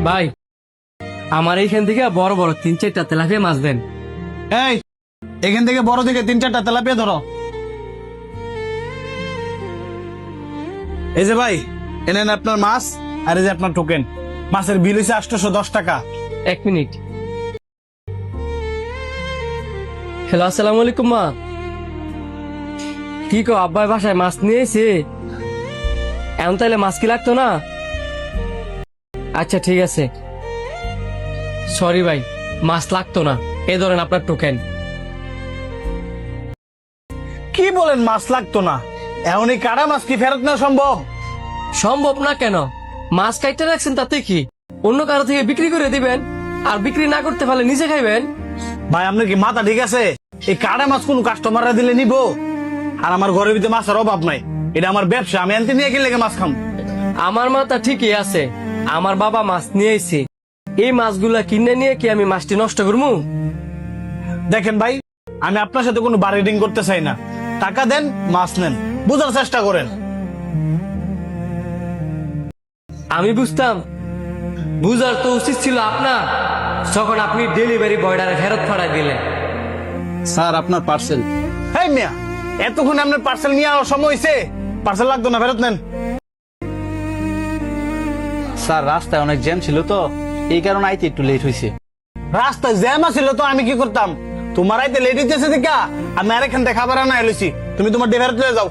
ভাই আমার এইখান থেকে বড় বড় 3-4টা তেলাপিয়া মাছ দেন। এই এখান থেকে বড় দিকে 3-4টা তেলাপিয়া ধরো। এই যে ভাই, এনেন আপনার মাছ, আর এই যে আপনার টোকেন। মাছের বিল হয়েছে 810 টাকা। 1 মিনিট। হ্যালো, আসসালামু আলাইকুম মা। কি কো আব্বাই বাসায় মাছ নিয়ে এসে? এখন তাইলে মাছ কি লাগতো না? আচ্ছা ঠিক আছে, সরি ভাই, মাছ লাগতো না। এই ধরেন আপনার টোকেন। কি বলেন মাছ লাগতো না? এখন এই কাটা মাছ কি ফেরত নেওয়া সম্ভব? সম্ভব না কেন? মাছ কাইটে রাখছেন তাতে কি? অন্য কারো থেকে বিক্রি করে দিবেন, আর বিক্রি না করতে পারলে নিজে খাইবেন। ভাই আপনার কি মাথা ঠিক আছে? এই কাটা মাছ কোন কাস্টমাররা দিলে নিবো? আর আমার ঘরের ভিতরে মাছের অভাব নাই, এটা আমার ব্যবসা, আমি আনতে নিয়ে গেলে মাছ খাম। আমার মাথা ঠিকই আছে, আমার বাবা মাছ নিয়ে আইছে। এই মাছগুলা কিনে নিয়ে কি আমি মাছটি নষ্ট করবো? দেখেন ভাই, আমি আপনার সাথে কোনো বার্গেনিং করতে চাই না। টাকা দেন, মাছ নেন, বোঝার চেষ্টা করেন। আমি বুঝতাম, বুঝার তো উচিত ছিল আপনার, যখন আপনি ডেলিভারি বয়ডারে ফেরত ফাড়াই দিলেন। স্যার আপনার পার্সেল। এই মিয়া, এতক্ষণ আপনার পার্সেল নিয়ে আসার সময় হয়েছে? পার্সেল লাগতো না, ফেরত নেন। স্যার রাস্তায় অনেক জ্যাম ছিল তো, এই কারণে আইতে একটু লেট হয়েছে। রাস্তায় জ্যাম আছিল তো আমি কি করতাম? তোমার আইতে লেট হইতেছে দেখা আমি আরেকখান থেকে খাবার আনা এলেছি। তুমি তোমার ডে ফেরত লয়ে যাও।